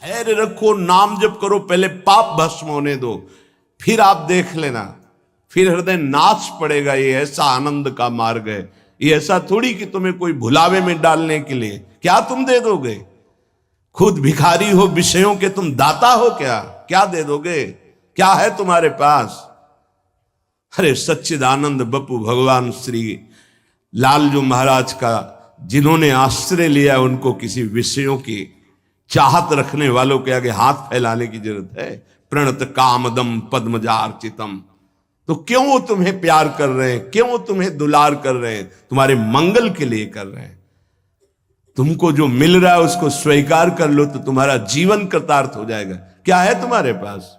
धैर्य रखो, नाम जप करो, पहले पाप भस्म होने दो, फिर आप देख लेना, फिर हृदय नाच पड़ेगा। ये ऐसा आनंद का मार्ग है। ये ऐसा थोड़ी कि तुम्हें कोई भुलावे में डालने के लिए, क्या तुम दे दोगे? खुद भिखारी हो विषयों के, तुम दाता हो क्या? क्या दे दोगे? क्या है तुम्हारे पास? अरे सच्चिदानंद बप्पू भगवान श्री लालजू महाराज का जिन्होंने आश्रय लिया, उनको किसी विषयों की चाहत रखने वालों के आगे हाथ फैलाने की जरूरत है? प्रणत कामदम पद्मजार्चितम। तो क्यों वो तुम्हें प्यार कर रहे हैं? क्यों वो तुम्हें दुलार कर रहे हैं? तुम्हारे मंगल के लिए कर रहे हैं। तुमको जो मिल रहा है उसको स्वीकार कर लो तो तुम्हारा जीवन कृतार्थ हो जाएगा। क्या है तुम्हारे पास?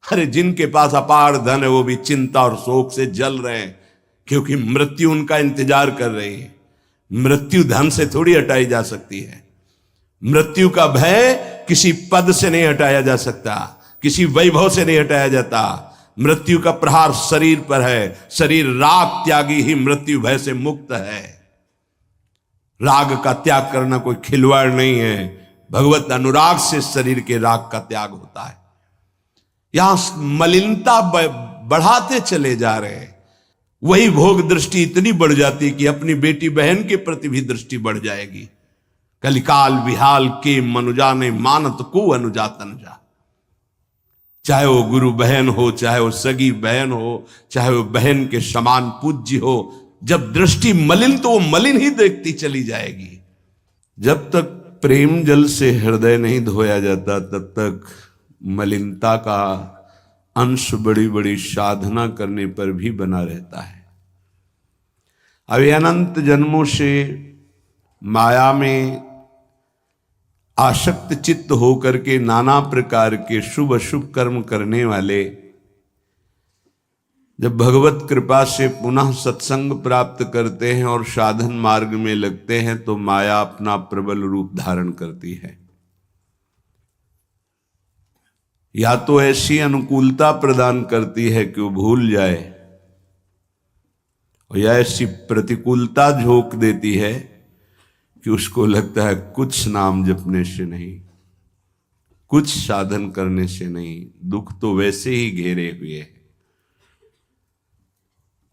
अरे जिनके पास अपार धन है वो भी चिंता और शोक से जल रहे हैं, क्योंकि मृत्यु उनका इंतजार कर रही है। मृत्यु धन से थोड़ी हटाई जा सकती है। मृत्यु का भय किसी पद से नहीं हटाया जा सकता, किसी वैभव से नहीं हटाया जाता। मृत्यु का प्रहार शरीर पर है। शरीर राग त्यागी ही मृत्यु भय से मुक्त है। राग का त्याग करना कोई खिलवाड़ नहीं है। भगवत अनुराग से शरीर के राग का त्याग होता है। यहां मलिनता बढ़ाते चले जा रहे हैं। वही भोग दृष्टि इतनी बढ़ जाती है कि अपनी बेटी बहन के प्रति भी दृष्टि बढ़ जाएगी। कलिकाल विहाल के मनुजा ने मानत को अनुजा तनुजा। चाहे वो गुरु बहन हो, चाहे वो सगी बहन हो, चाहे वो बहन के समान पूज्य हो, जब दृष्टि मलिन तो वो मलिन ही देखती चली जाएगी। जब तक प्रेम जल से हृदय नहीं धोया जाता तब तक मलिनता का अंश बड़ी बड़ी साधना करने पर भी बना रहता है। अभी अनंत जन्मों से माया में आसक्त चित्त होकर के नाना प्रकार के शुभ अशुभ कर्म करने वाले जब भगवत कृपा से पुनः सत्संग प्राप्त करते हैं और साधन मार्ग में लगते हैं तो माया अपना प्रबल रूप धारण करती है। या तो ऐसी अनुकूलता प्रदान करती है कि वो भूल जाए, और या ऐसी प्रतिकूलता झोंक देती है कि उसको लगता है कुछ नाम जपने से नहीं, कुछ साधन करने से नहीं, दुख तो वैसे ही घेरे हुए है।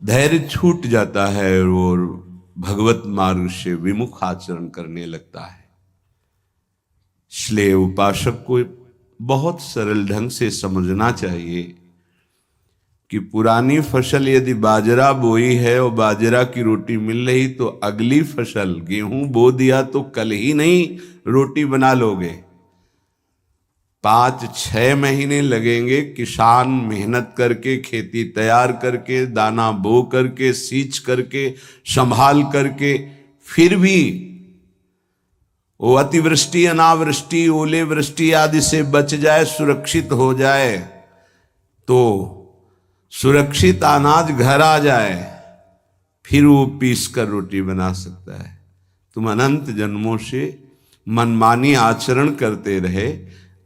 धैर्य छूट जाता है और भगवत मार्ग से विमुख आचरण करने लगता है। इसलिए उपासक को बहुत सरल ढंग से समझना चाहिए कि पुरानी फसल यदि बाजरा बोई है और बाजरा की रोटी मिल रही तो अगली फसल गेहूं बो दिया तो कल ही नहीं रोटी बना लोगे। 5-6 महीने लगेंगे किसान मेहनत करके, खेती तैयार करके, दाना बो करके, सींच करके, संभाल करके, फिर भी वो अतिवृष्टि अनावृष्टि ओले वृष्टि आदि से बच जाए, सुरक्षित हो जाए, तो सुरक्षित अनाज घर आ जाए, फिर वो पीस कर रोटी बना सकता है। तुम अनंत जन्मों से मनमानी आचरण करते रहे,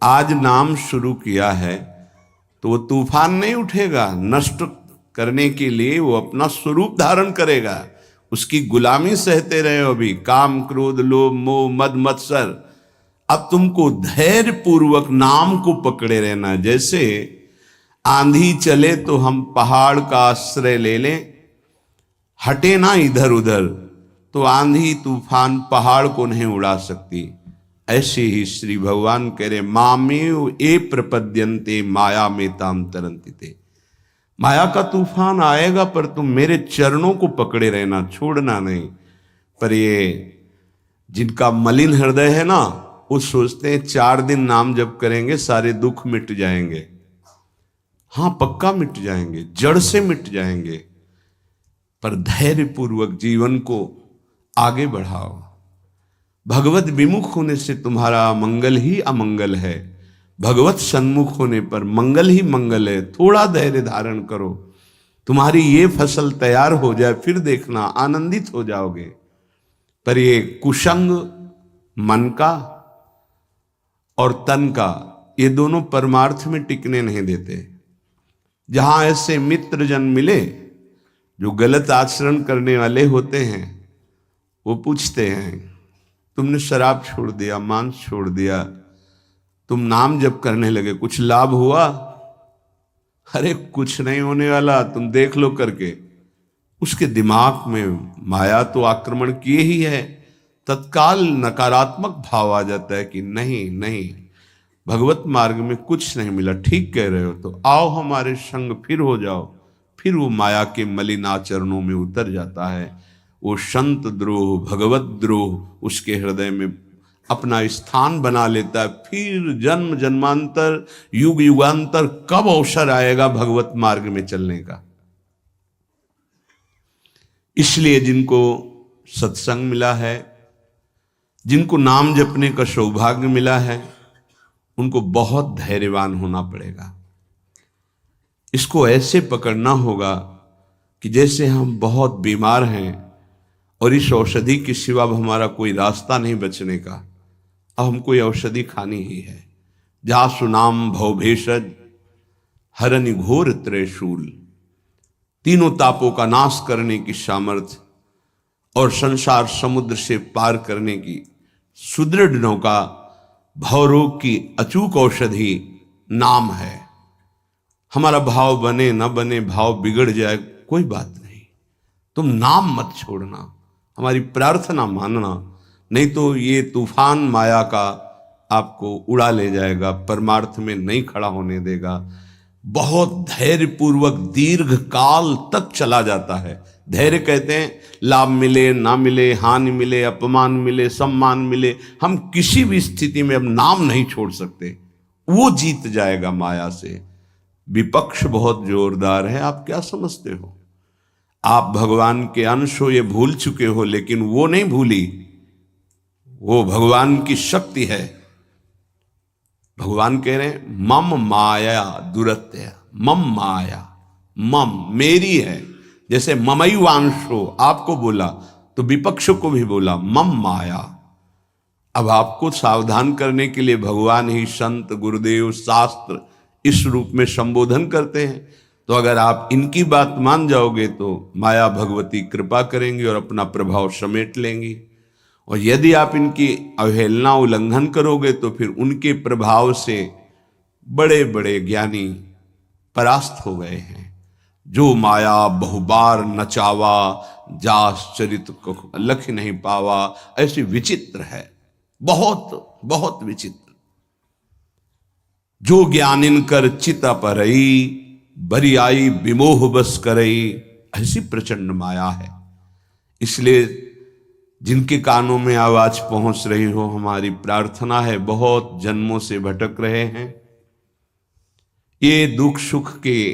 आज नाम शुरू किया है तो वो तूफान नहीं उठेगा। नष्ट करने के लिए वो अपना स्वरूप धारण करेगा। उसकी गुलामी सहते रहे हो अभी, काम क्रोध लोभ मोह मद मत्सर। अब तुमको धैर्य पूर्वक नाम को पकड़े रहना। जैसे आंधी चले तो हम पहाड़ का आश्रय ले लें, हटे ना इधर उधर, तो आंधी तूफान पहाड़ को नहीं उड़ा सकती। ऐसे ही श्री भगवान कह रहे मामेव ए प्रपद्यन्ते माया में ताम तरंतिते। माया का तूफान आएगा पर तुम मेरे चरणों को पकड़े रहना, छोड़ना नहीं। पर ये जिनका मलिन हृदय है ना, वो सोचते हैं 4 दिन नाम जप करेंगे सारे दुख मिट जाएंगे। हाँ पक्का मिट जाएंगे, जड़ से मिट जाएंगे, पर धैर्य पूर्वक जीवन को आगे बढ़ाओ। भगवत विमुख होने से तुम्हारा मंगल ही अमंगल है, भगवत सन्मुख होने पर मंगल ही मंगल है। थोड़ा धैर्य धारण करो, तुम्हारी ये फसल तैयार हो जाए, फिर देखना आनंदित हो जाओगे। पर ये कुसंग मन का और तन का, ये दोनों परमार्थ में टिकने नहीं देते। जहां ऐसे मित्र जन मिले जो गलत आचरण करने वाले होते हैं, वो पूछते हैं तुमने शराब छोड़ दिया, मांस छोड़ दिया, तुम नाम जप करने लगे, कुछ लाभ हुआ? अरे कुछ नहीं होने वाला, तुम देख लो करके। उसके दिमाग में माया तो आक्रमण किए ही है, तत्काल नकारात्मक भाव आ जाता है कि नहीं नहीं, भगवत मार्ग में कुछ नहीं मिला, ठीक कह रहे हो, तो आओ हमारे संग फिर हो जाओ। फिर वो माया के मलिनाचरणों में उतर जाता है। वो संत द्रोह, भगवत द्रोह उसके हृदय में अपना स्थान बना लेता है। फिर जन्म जन्मांतर, युग युगांतर कब अवसर आएगा भगवत मार्ग में चलने का। इसलिए जिनको सत्संग मिला है, जिनको नाम जपने का सौभाग्य मिला है, उनको बहुत धैर्यवान होना पड़ेगा। इसको ऐसे पकड़ना होगा कि जैसे हम बहुत बीमार हैं और इस औषधि के सिवा अब हमारा कोई रास्ता नहीं बचने का, अब हमको कोई औषधि खानी ही है। जा सुनाम भव भेषज हरनि घोर त्रिशूल, तीनों तापों का नाश करने की सामर्थ्य और संसार समुद्र से पार करने की सुदृढ़ नौका, भवरोग की अचूक औषधि नाम है। हमारा भाव बने न बने, भाव बिगड़ जाए, कोई बात नहीं, तुम नाम मत छोड़ना, हमारी प्रार्थना मानना, नहीं तो ये तूफान माया का आपको उड़ा ले जाएगा, परमार्थ में नहीं खड़ा होने देगा। बहुत धैर्यपूर्वक दीर्घ काल तक चला जाता है। धैर्य कहते हैं लाभ मिले ना मिले, हानि मिले, अपमान मिले, सम्मान मिले, हम किसी भी स्थिति में अब नाम नहीं छोड़ सकते। वो जीत जाएगा माया से। विपक्ष बहुत जोरदार है, आप क्या समझते हो? आप भगवान के अंश हो, ये भूल चुके हो, लेकिन वो नहीं भूली, वो भगवान की शक्ति है। भगवान कह रहे हैं मम माया दुरत्य, मम माया, मम मेरी है। जैसे ममैवांशो आपको बोला तो विपक्ष को भी बोला मम माया। अब आपको सावधान करने के लिए भगवान ही संत, गुरुदेव, शास्त्र इस रूप में संबोधन करते हैं। तो अगर आप इनकी बात मान जाओगे तो माया भगवती कृपा करेंगी और अपना प्रभाव समेट लेंगी, और यदि आप इनकी अवहेलना, उल्लंघन करोगे तो फिर उनके प्रभाव से बड़े बड़े ज्ञानी परास्त हो गए हैं। जो माया बहुबार नचावा, जास चरित को लख नहीं पावा, ऐसी विचित्र है, बहुत बहुत विचित्र। जो ज्ञानिन कर चित अपरई, बरी आई विमोह बस करई, ऐसी प्रचंड माया है। इसलिए जिनके कानों में आवाज पहुंच रही हो, हमारी प्रार्थना है, बहुत जन्मों से भटक रहे हैं, ये दुख सुख के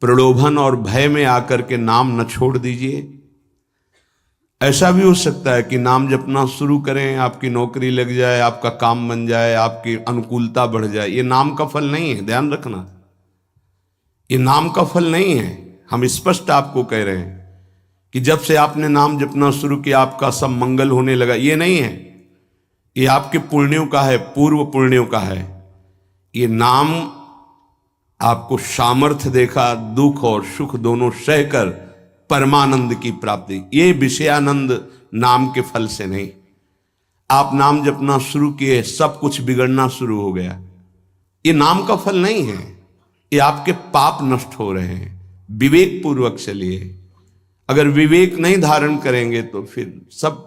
प्रलोभन और भय में आकर के नाम न छोड़ दीजिए। ऐसा भी हो सकता है कि नाम जपना शुरू करें, आपकी नौकरी लग जाए, आपका काम बन जाए, आपकी अनुकूलता बढ़ जाए। ये नाम का फल नहीं है, ध्यान रखना, ये नाम का फल नहीं है। हम स्पष्ट आपको कह रहे हैं कि जब से आपने नाम जपना शुरू किया आपका सब मंगल होने लगा, ये नहीं है। ये आपके पुण्यों का है, पूर्व पुण्यों का है। ये नाम आपको सामर्थ्य देखा, दुख और सुख दोनों सहकर परमानंद की प्राप्ति। ये विषयानंद नाम के फल से नहीं। आप नाम जपना शुरू किए, सब कुछ बिगड़ना शुरू हो गया, ये नाम का फल नहीं है। ये आपके पाप नष्ट हो रहे हैं। विवेक पूर्वक चलिए। अगर विवेक नहीं धारण करेंगे तो फिर सब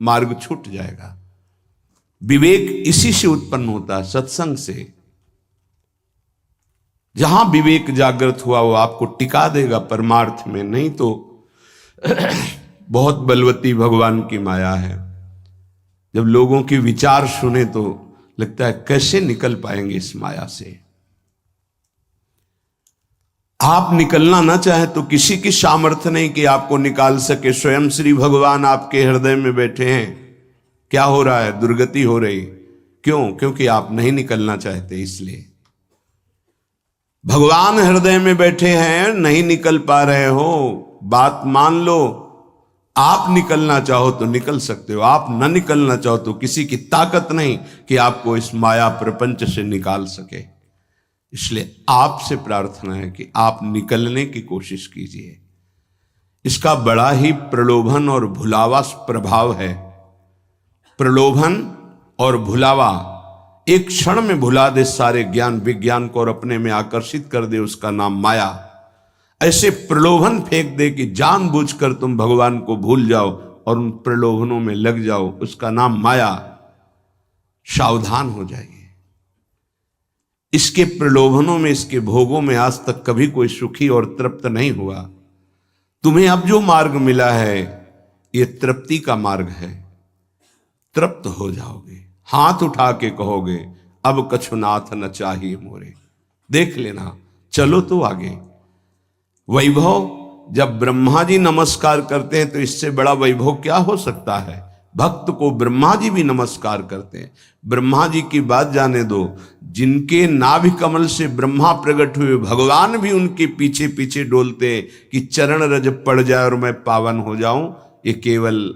मार्ग छूट जाएगा। विवेक इसी से उत्पन्न होता है, सत्संग से। जहां विवेक जागृत हुआ वो आपको टिका देगा परमार्थ में, नहीं तो बहुत बलवती भगवान की माया है। जब लोगों के विचार सुने तो लगता है कैसे निकल पाएंगे इस माया से। आप निकलना ना चाहे तो किसी की सामर्थ्य नहीं कि आपको निकाल सके। स्वयं श्री भगवान आपके हृदय में बैठे हैं। क्या हो रहा है? दुर्गति हो रही। क्यों? क्योंकि आप नहीं निकलना चाहते, इसलिए। भगवान हृदय में बैठे हैं, नहीं निकल पा रहे हो, बात मान लो। आप निकलना चाहो तो निकल सकते हो, आप न निकलना चाहो तो किसी की ताकत नहीं कि आपको इस माया प्रपंच से निकाल सके। इसलिए आपसे प्रार्थना है कि आप निकलने की कोशिश कीजिए। इसका बड़ा ही प्रलोभन और भुलावा प्रभाव है। प्रलोभन और भुलावा, एक क्षण में भुला दे सारे ज्ञान विज्ञान को और अपने में आकर्षित कर दे, उसका नाम माया। ऐसे प्रलोभन फेंक दे कि जानबूझकर तुम भगवान को भूल जाओ और उन प्रलोभनों में लग जाओ, उसका नाम माया। सावधान हो जाइए। इसके प्रलोभनों में, इसके भोगों में आज तक कभी कोई सुखी और तृप्त नहीं हुआ। तुम्हें अब जो मार्ग मिला है ये तृप्ति का मार्ग है। तृप्त हो जाओगे, हाथ उठा के कहोगे अब कछुनाथ न चाहिए मोरे। देख लेना, चलो तो आगे। वैभव, जब ब्रह्मा जी नमस्कार करते हैं तो इससे बड़ा वैभव क्या हो सकता है। भक्त को ब्रह्मा जी भी नमस्कार करते हैं। ब्रह्मा जी की बात जाने दो, जिनके नाभि कमल से ब्रह्मा प्रकट हुए, भगवान भी उनके पीछे पीछे डोलते कि चरण रज पड़ जाए और मैं पावन हो जाऊं। ये केवल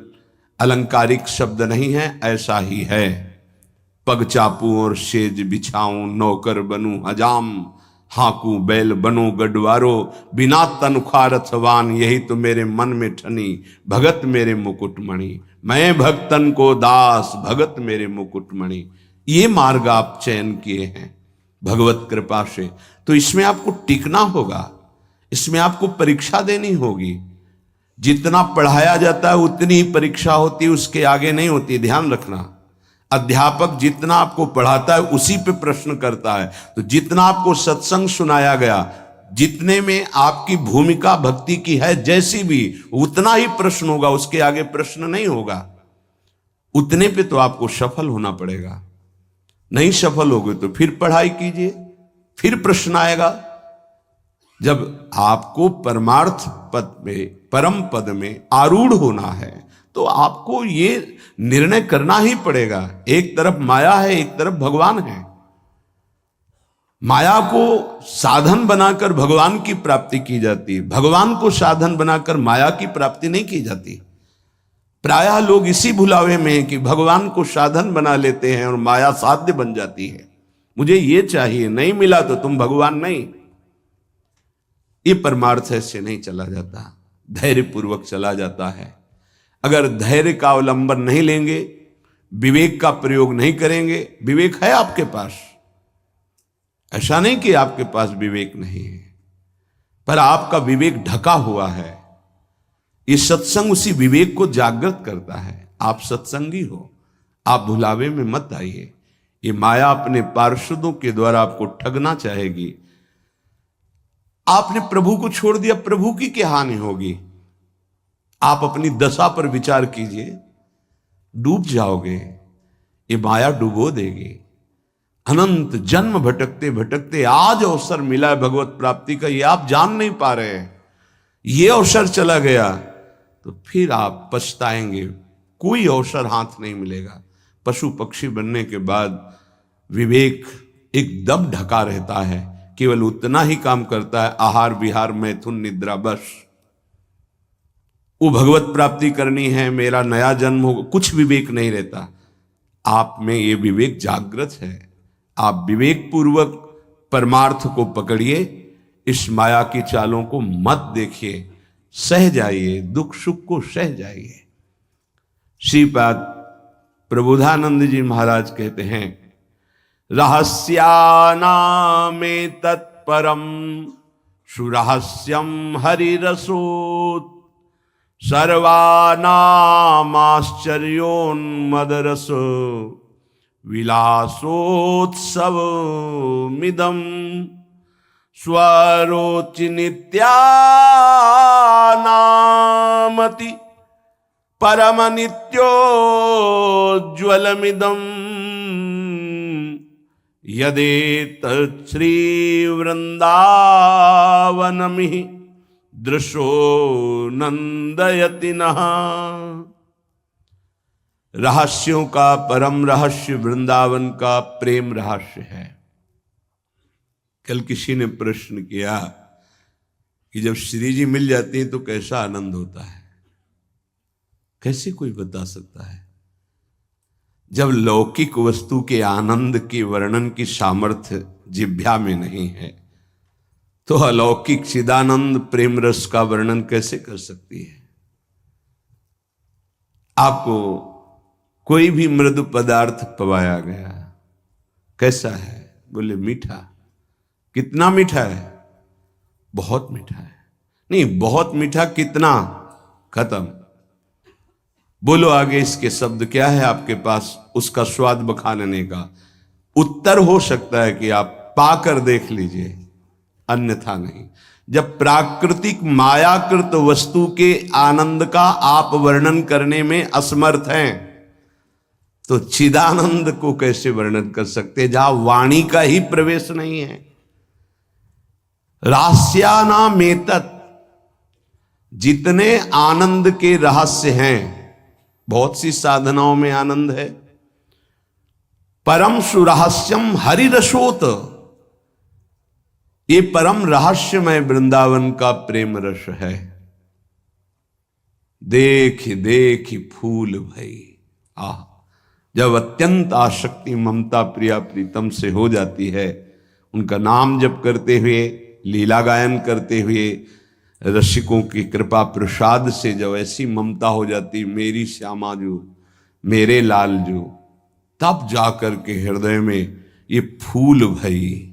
अलंकारिक शब्द नहीं है, ऐसा ही है। पग चापू और सेज बिछाऊं, नौकर बनूं हजाम, हाकू बैल बनो गडवारो, बिना तनख्वाह रथवान, यही तो मेरे मन में ठनी, भगत मेरे मुकुटमणि। मैं भक्तन को दास, भगत मेरे मुकुटमणि। ये मार्ग आप चयन किए हैं भगवत कृपा से, तो इसमें आपको टिकना होगा, इसमें आपको परीक्षा देनी होगी। जितना पढ़ाया जाता है उतनी ही परीक्षा होती है, उसके आगे नहीं होती, ध्यान रखना। अध्यापक जितना आपको पढ़ाता है उसी पे प्रश्न करता है। तो जितना आपको सत्संग सुनाया गया, जितने में आपकी भूमिका भक्ति की है जैसी भी, उतना ही प्रश्न होगा, उसके आगे प्रश्न नहीं होगा। उतने पे तो आपको सफल होना पड़ेगा। नहीं सफल होगे तो फिर पढ़ाई कीजिए, फिर प्रश्न आएगा। जब आपको परमार्थ पद में, परम पद में आरूढ़ होना है तो आपको ये निर्णय करना ही पड़ेगा। एक तरफ माया है, एक तरफ भगवान है। माया को साधन बनाकर भगवान की प्राप्ति की जाती है, भगवान को साधन बनाकर माया की प्राप्ति नहीं की जाती। प्रायः लोग इसी भुलावे में हैं कि भगवान को साधन बना लेते हैं और माया साध्य बन जाती है। मुझे ये चाहिए, नहीं मिला तो तुम भगवान नहीं। ये परमार्थ ऐसे नहीं चला जाता, धैर्य पूर्वक चला जाता है। अगर धैर्य का अवलंबन नहीं लेंगे, विवेक का प्रयोग नहीं करेंगे, विवेक है आपके पास, ऐसा नहीं कि आपके पास विवेक नहीं है, पर आपका विवेक ढका हुआ है। ये सत्संग उसी विवेक को जागृत करता है। आप सत्संगी हो, आप भुलावे में मत आइए। ये माया अपने पार्षदों के द्वारा आपको ठगना चाहेगी। आपने प्रभु को छोड़ दिया, प्रभु की क्या हानि होगी। आप अपनी दशा पर विचार कीजिए, डूब जाओगे, ये माया डुबो देगी। अनंत जन्म भटकते भटकते आज अवसर मिला है भगवत प्राप्ति का, ये आप जान नहीं पा रहे हैं। ये अवसर चला गया तो फिर आप पछताएंगे, कोई अवसर हाथ नहीं मिलेगा। पशु पक्षी बनने के बाद विवेक एकदम ढका रहता है, केवल उतना ही काम करता है, आहार विहार मैथुन निद्रा, बस। वो भगवत प्राप्ति करनी है, मेरा नया जन्म हो, कुछ विवेक नहीं रहता। आप में ये विवेक जागृत है। आप विवेक पूर्वक परमार्थ को पकड़िए, इस माया की चालों को मत देखिए, सह जाइए, दुख सुख को सह जाइए। श्रीपाद प्रबोधानंद जी महाराज कहते हैं, रहस्यानामे तत्परम सुरहस्यम हरिरसोत्, सर्वानामाश्चर्योन्मदरस विलासोत्सवमिदं स्वरोचि नित्यानामति परम नित्योज्ज्वलमिदं यदेतत् श्री वृंदावनमिः दृशो नंदयति नः। रहस्यों का परम रहस्य वृंदावन का प्रेम रहस्य है। कल किसी ने प्रश्न किया कि जब श्री जी मिल जाती हैं तो कैसा आनंद होता है। कैसे कोई बता सकता है। जब लौकिक वस्तु के आनंद के वर्णन की सामर्थ्य जिह्वा में नहीं है तो अलौकिक चिदानंद प्रेम रस का वर्णन कैसे कर सकती है। आपको कोई भी मृदु पदार्थ पवाया गया, कैसा है? बोले मीठा। कितना मीठा है? बहुत मीठा है। नहीं, बहुत मीठा कितना? खत्म। बोलो आगे इसके शब्द क्या है आपके पास उसका स्वाद बखा लेने का? उत्तर हो सकता है कि आप पाकर देख लीजिए, अन्यथा नहीं। जब प्राकृतिक मायाकृत वस्तु के आनंद का आप वर्णन करने में असमर्थ हैं, तो चिदानंद को कैसे वर्णन कर सकते जहां वाणी का ही प्रवेश नहीं है? रहस्यानामेतत्, जितने आनंद के रहस्य हैं, बहुत सी साधनाओं में आनंद है। परम सुरहस्यम हरिरसोत, ये परम रहस्यमय वृंदावन का प्रेम रस है। देख देख फूल भई। आह, जब अत्यंत आसक्ति ममता प्रिया प्रीतम से हो जाती है, उनका नाम जप करते हुए, लीला गायन करते हुए, रसिकों की कृपा प्रसाद से जब ऐसी ममता हो जाती, मेरी श्यामा जो, मेरे लाल जो, तब जाकर के हृदय में ये फूल भई।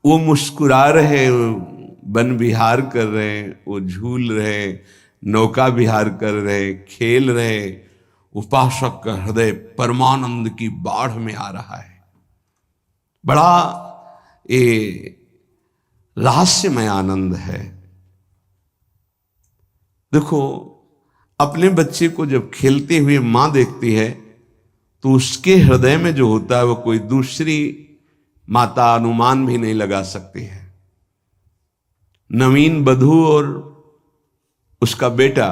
वो मुस्कुरा रहे, वन विहार कर रहे, वो झूल रहे, नौका विहार कर रहे, खेल रहे, उपासक का हृदय परमानंद की बाढ़ में आ रहा है। बड़ा ये रहस्यमय आनंद है। देखो, अपने बच्चे को जब खेलते हुए मां देखती है, तो उसके हृदय में जो होता है वो कोई दूसरी माता अनुमान भी नहीं लगा सकती है। नवीन बधू और उसका बेटा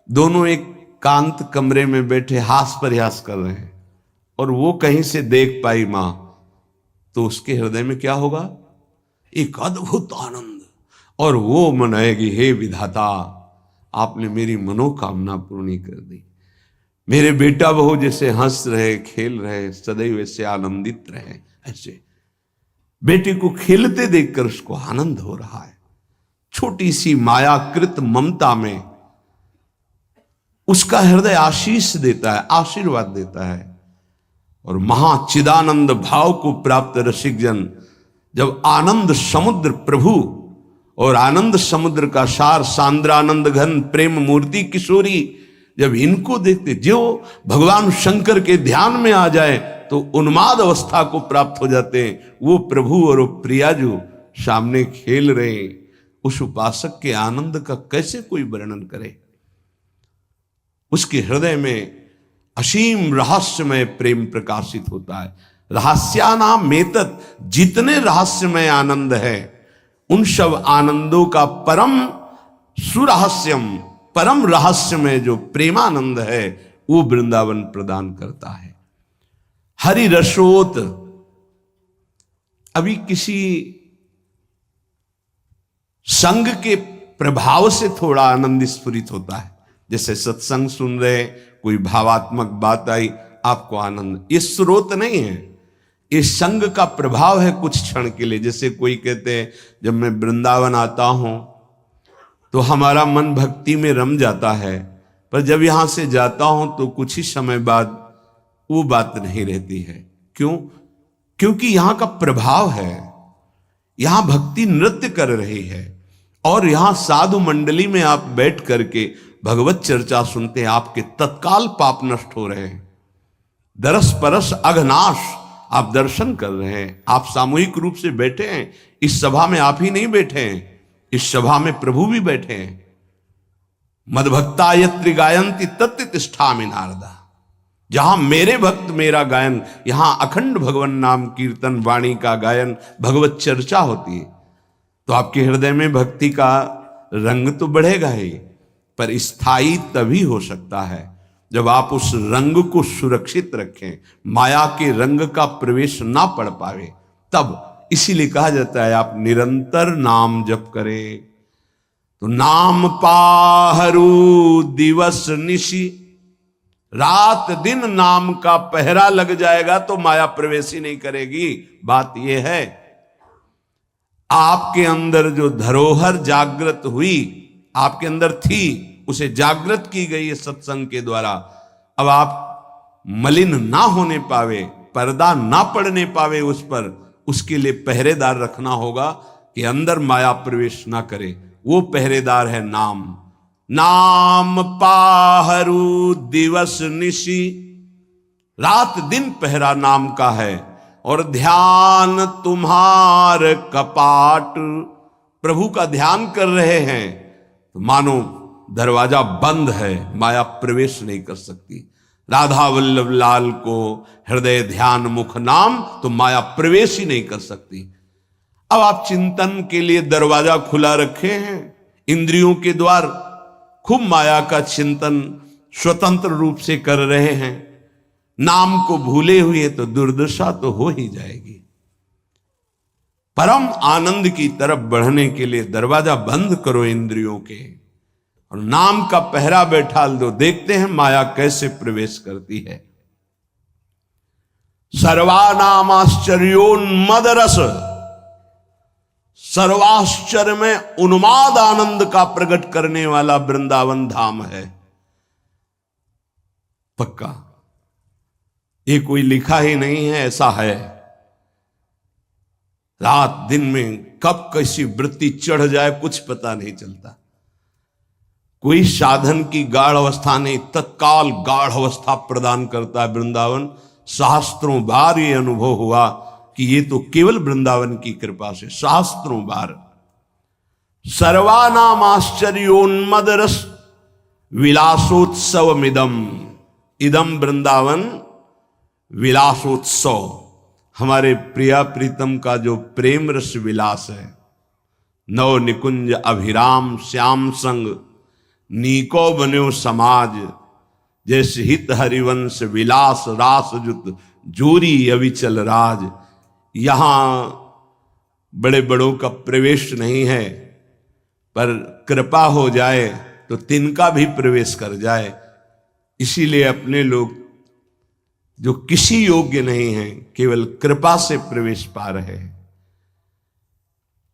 दोनों एक कांत कमरे में बैठे हास प्रयास कर रहे हैं, और वो कहीं से देख पाई मां, तो उसके हृदय में क्या होगा? एक अद्भुत आनंद। और वो मनाएगी, हे विधाता, आपने मेरी मनोकामना पूर्ण कर दी। मेरे बेटा बहू जैसे हंस रहे, खेल रहे, सदैव ऐसे आनंदित रहे। ऐसे बेटे को खेलते देखकर उसको आनंद हो रहा है। छोटी सी मायाकृत ममता में उसका हृदय आशीष देता है, आशीर्वाद देता है। और महाचिदानंद भाव को प्राप्त रसिक जन जब आनंद समुद्र प्रभु और आनंद समुद्र का सार सांद्रानंद घन प्रेम मूर्ति किशोरी, जब इनको देखते, जो भगवान शंकर के ध्यान में आ जाए तो उन्माद अवस्था को प्राप्त हो जाते हैं। वो प्रभु और वो प्रिया जो सामने खेल रहे हैं, उस उपासक के आनंद का कैसे कोई वर्णन करे? उसके हृदय में असीम रहस्यमय प्रेम प्रकाशित होता है। रहस्यानामेतत्, जितने रहस्यमय आनंद है, उन सब आनंदों का परम सुरहस्यम, परम रहस्यमय जो प्रेमानंद है, वो वृंदावन प्रदान करता है। हरि रसोत, अभी किसी संग के प्रभाव से थोड़ा आनंद स्फुरित होता है। जैसे सत्संग सुन रहे, कोई भावात्मक बात आई, आपको आनंद, ये स्रोत नहीं है, ये संग का प्रभाव है कुछ क्षण के लिए। जैसे कोई कहते हैं, जब मैं वृंदावन आता हूं तो हमारा मन भक्ति में रम जाता है, पर जब यहां से जाता हूं तो कुछ ही समय बाद वो बात नहीं रहती है। क्यों? क्योंकि यहां का प्रभाव है, यहां भक्ति नृत्य कर रही है, और यहां साधु मंडली में आप बैठ करके भगवत चर्चा सुनते हैं, आपके तत्काल पाप नष्ट हो रहे हैं। दरस परस अघनाश, आप दर्शन कर रहे हैं। आप सामूहिक रूप से बैठे हैं, इस सभा में आप ही नहीं बैठे हैं, इस सभा में प्रभु भी बैठे हैं। मदभक्ता यत्र गायन्ति तत्र तिष्ठामि नारदा, जहां मेरे भक्त मेरा गायन, यहां अखंड भगवान नाम कीर्तन वाणी का गायन, भगवत चर्चा होती है, तो आपके हृदय में भक्ति का रंग तो बढ़ेगा ही, पर स्थायी तभी हो सकता है जब आप उस रंग को सुरक्षित रखें, माया के रंग का प्रवेश ना पड़ पावे, तब। इसीलिए कहा जाता है, आप निरंतर नाम जप करें तो नाम पाहरू दिवस निशि, रात दिन नाम का पहरा लग जाएगा तो माया प्रवेश ही नहीं करेगी। बात यह है, आपके अंदर जो धरोहर जागृत हुई, आपके अंदर थी, उसे जागृत की गई है सत्संग के द्वारा। अब आप मलिन ना होने पावे, पर्दा ना पड़ने पावे उस पर, उसके लिए पहरेदार रखना होगा कि अंदर माया प्रवेश ना करे। वो पहरेदार है नाम। नाम पाहरू दिवस निशी, रात दिन पहरा नाम का है। और ध्यान तुम्हार कपाट, प्रभु का ध्यान कर रहे हैं तो मानो दरवाजा बंद है, माया प्रवेश नहीं कर सकती। राधा वल्लभ लाल को हृदय ध्यान मुख नाम, तो माया प्रवेश ही नहीं कर सकती। अब आप चिंतन के लिए दरवाजा खुला रखे हैं, इंद्रियों के द्वार, खूब माया का चिंतन स्वतंत्र रूप से कर रहे हैं। नाम को भूले हुए तो दुर्दशा तो हो ही जाएगी। परम आनंद की तरफ बढ़ने के लिए दरवाजा बंद करो इंद्रियों के, और नाम का पहरा बैठा दो। देखते हैं माया कैसे प्रवेश करती है। सर्वानामाश्चर्योन्मद रस, सर्वाश्चर्य में उन्माद आनंद का प्रकट करने वाला वृंदावन धाम है। पक्का ये कोई लिखा ही नहीं है, ऐसा है। रात दिन में कब कैसी वृत्ति चढ़ जाए कुछ पता नहीं चलता। कोई साधन की गाढ़ अवस्था नहीं, तत्काल गाढ़ अवस्था प्रदान करता है वृंदावन। सहस्त्रों बार ये अनुभव हुआ कि ये तो केवल वृंदावन की कृपा से, सहस्त्रों बार। सर्वानाम आश्चर्योन्मद रस विलासोत्सवमिदम, इदम वृंदावन विलासोत्सव। हमारे प्रिया प्रीतम का जो प्रेम रस विलास है। नव निकुंज अभिराम श्याम संग, नीको बन्यो समाज। जैसे हित हरिवंश विलास रास जुत, जोरी अविचल राज। यहां बड़े बड़ों का प्रवेश नहीं है, पर कृपा हो जाए तो तिनका भी प्रवेश कर जाए। इसीलिए अपने लोग जो किसी योग्य नहीं है, केवल कृपा से प्रवेश पा रहे हैं।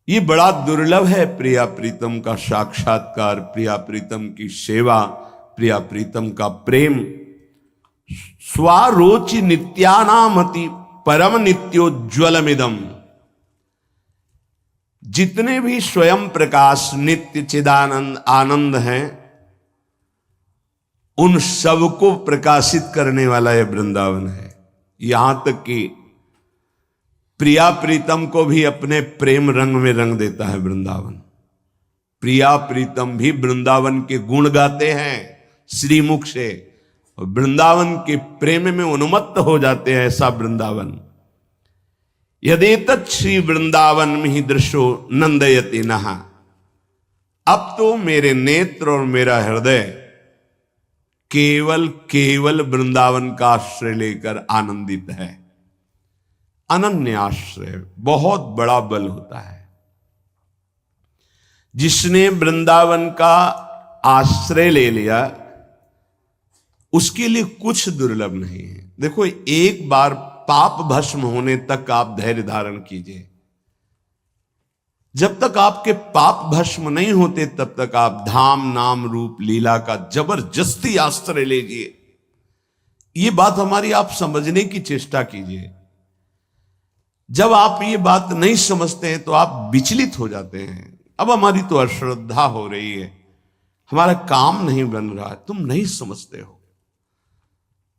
ये बड़ा दुर्लभ है प्रिया प्रीतम का साक्षात्कार, प्रिया प्रीतम की सेवा, प्रिया प्रीतम का प्रेम। स्वारोचि नित्यानामति परम नित्योज्वलमिदम। जितने भी स्वयं प्रकाश नित्य चिदानंद आनंद हैं, उन सबको प्रकाशित करने वाला यह वृंदावन है। यहां तक कि प्रिया प्रीतम को भी अपने प्रेम रंग में रंग देता है वृंदावन। प्रिया प्रीतम भी वृंदावन के गुण गाते हैं श्रीमुख से, और वृंदावन के प्रेम में उन्मत्त हो जाते हैं। ऐसा वृंदावन। यदेतत् श्री वृंदावन में ही दृश्यो नंदयति नहा। अब तो मेरे नेत्र और मेरा हृदय केवल केवल वृंदावन का आश्रय लेकर आनंदित है। अनन्य आश्रय बहुत बड़ा बल होता है। जिसने वृंदावन का आश्रय ले लिया, उसके लिए कुछ दुर्लभ नहीं है। देखो, एक बार पाप भस्म होने तक आप धैर्य धारण कीजिए। जब तक आपके पाप भस्म नहीं होते, तब तक आप धाम नाम रूप लीला का जबरदस्ती आश्रय लीजिए। ये बात हमारी आप समझने की चेष्टा कीजिए। जब आप ये बात नहीं समझते हैं तो आप विचलित हो जाते हैं। अब हमारी तो अश्रद्धा हो रही है, हमारा काम नहीं बन रहा है। तुम नहीं समझते हो,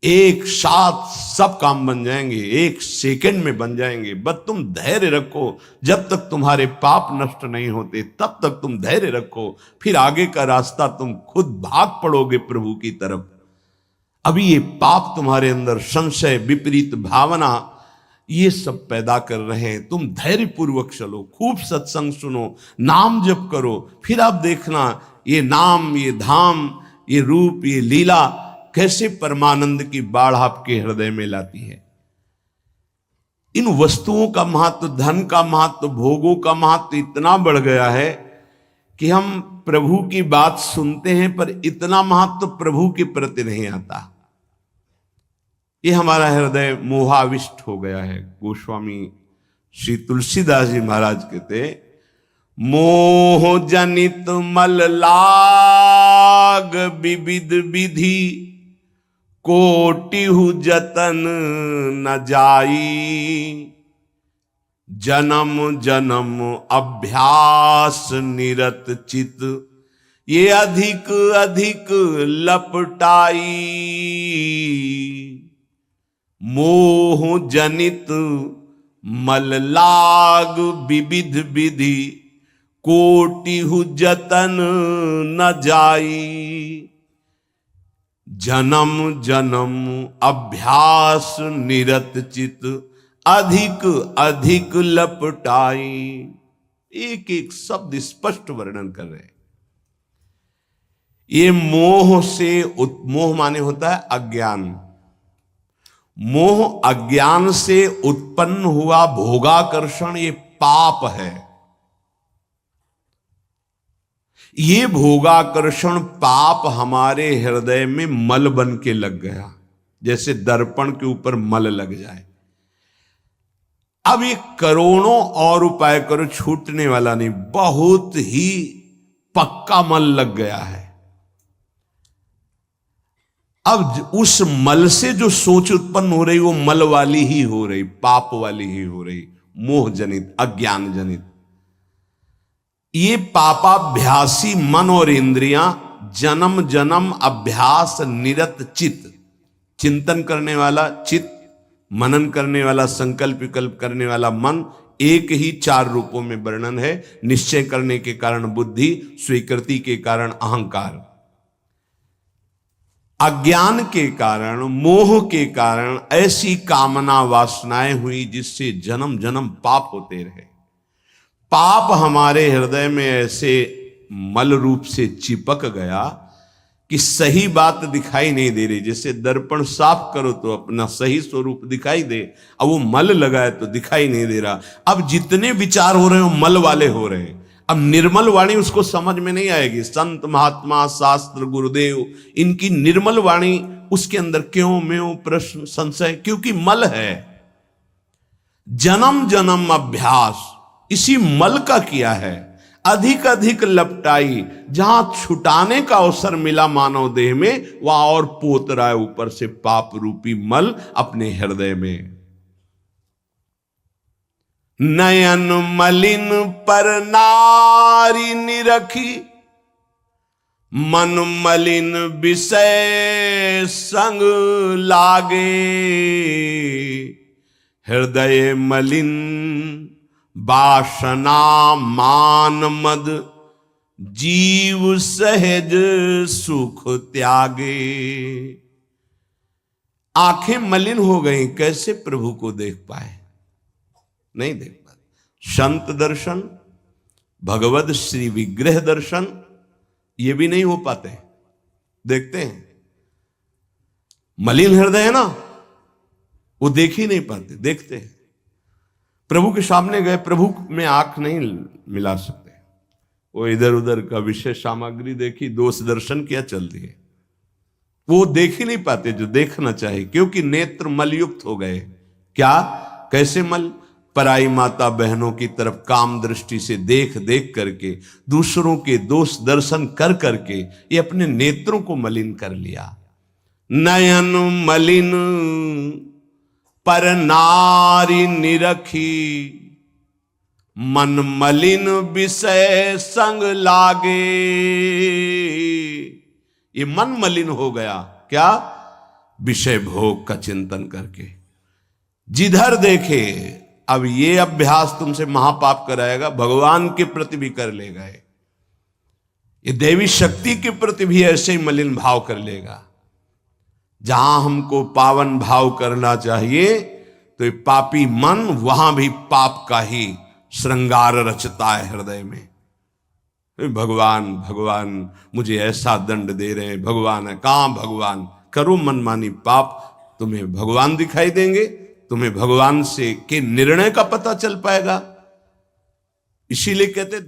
एक साथ सब काम बन जाएंगे, एक सेकंड में बन जाएंगे। बस तुम धैर्य रखो। जब तक तुम्हारे पाप नष्ट नहीं होते, तब तक तुम धैर्य रखो। फिर आगे का रास्ता तुम खुद भाग पड़ोगे प्रभु की तरफ। अभी ये पाप तुम्हारे अंदर संशय, विपरीत भावना, ये सब पैदा कर रहे हैं। तुम धैर्य पूर्वक चलो, खूब सत्संग सुनो, नाम जप करो। फिर आप देखना ये नाम, ये धाम, ये रूप, ये लीला कैसे परमानंद की बाढ़ आपके हृदय में लाती है। इन वस्तुओं का महत्व, धन का महत्व, भोगों का महत्व इतना बढ़ गया है कि हम प्रभु की बात सुनते हैं, पर इतना महत्व प्रभु के प्रति नहीं आता। ये हमारा हृदय मोहाविष्ट हो गया है। गोस्वामी श्री तुलसीदास जी महाराज कहते, मोह जनित मल लाग विविध विधि, कोटिहु जतन न जाई, जन्म जन्म अभ्यास निरत चित, ये अधिक अधिक लपटाई, मोह जनित मल लाग विविध विधि, कोटिहु जतन न जाई, जन्म जन्म अभ्यास निरत चित, अधिक अधिक लपटाई। एक एक शब्द स्पष्ट वर्णन कर रहे हैं। ये मोह से मोह माने होता है अज्ञान। मोह अज्ञान से उत्पन्न हुआ भोगाकर्षण ये पाप है। ये भोगाकर्षण पाप हमारे हृदय में मल बन के लग गया, जैसे दर्पण के ऊपर मल लग जाए। अब ये करोड़ों और उपाय करो, छूटने वाला नहीं, बहुत ही पक्का मल लग गया है। अब उस मल से जो सोच उत्पन्न हो रही वो मल वाली ही हो रही, पाप वाली ही हो रही, मोह जनित, अज्ञान जनित। ये पापाभ्यासी मन और इंद्रियां जन्म जन्म अभ्यास निरत चित्त, चिंतन करने वाला चित्त, मनन करने वाला, संकल्प विकल्प करने वाला मन, एक ही चार रूपों में वर्णन है। निश्चय करने के कारण बुद्धि, स्वीकृति के कारण अहंकार, अज्ञान के कारण, मोह के कारण ऐसी कामना वासनाएं हुई जिससे जन्म जन्म पाप होते रहे। पाप हमारे हृदय में ऐसे मल रूप से चिपक गया कि सही बात दिखाई नहीं दे रही। जैसे दर्पण साफ करो तो अपना सही स्वरूप दिखाई दे, अब वो मल लगा है तो दिखाई नहीं दे रहा। अब जितने विचार हो रहे हो मल वाले हो रहे हैं। अब निर्मल वाणी उसको समझ में नहीं आएगी। संत महात्मा शास्त्र गुरुदेव इनकी निर्मल वाणी उसके अंदर क्यों म्यों प्रश्न संशय, क्योंकि मल है। जन्म जन्म अभ्यास इसी मल का किया है। अधिक अधिक लपटाई, जहां छुटाने का अवसर मिला मानव देह में, वहां और पोत रहा है ऊपर से पाप रूपी मल अपने हृदय में। नयन मलिन पर नारी निरखी, मन मलिन विषय संग लागे, हृदय मलिन वासना मान मद, जीव सहज सुख त्यागे। आंखें मलिन हो गई, कैसे प्रभु को देख पाए? नहीं देख पाते। संत दर्शन, भगवत श्री विग्रह दर्शन, ये भी नहीं हो पाते। देखते हैं मलिन हृदय है ना, वो देख ही नहीं पाते। देखते हैं प्रभु के सामने गए, प्रभु में आंख नहीं मिला सकते। वो इधर उधर का विषय सामग्री देखी, दोष दर्शन किया, चल दिए। वो देख ही नहीं पाते जो देखना चाहिए, क्योंकि नेत्र मलयुक्त हो गए। क्या? कैसे मल? पराई माता बहनों की तरफ काम दृष्टि से देख देख करके, दूसरों के दोष दर्शन कर करके ये अपने नेत्रों को मलिन कर लिया। नयन मलिन पर नारी निरखी, मन मलिन विषय संग लागे। ये मन मलिन हो गया, क्या? विषय भोग का चिंतन करके। जिधर देखे, अब ये अभ्यास तुमसे महापाप कराएगा, भगवान के प्रति भी कर लेगा। ये देवी शक्ति के प्रति भी ऐसे ही मलिन भाव कर लेगा। जहां हमको पावन भाव करना चाहिए तो ये पापी मन वहां भी पाप का ही श्रृंगार रचता है हृदय में। भगवान भगवान मुझे ऐसा दंड दे रहे हैं, भगवान है। कहां भगवान? करो मनमानी पाप, तुम्हें भगवान दिखाई देंगे, तुम्हें भगवान से के निर्णय का पता चल पाएगा। इसीलिए कहते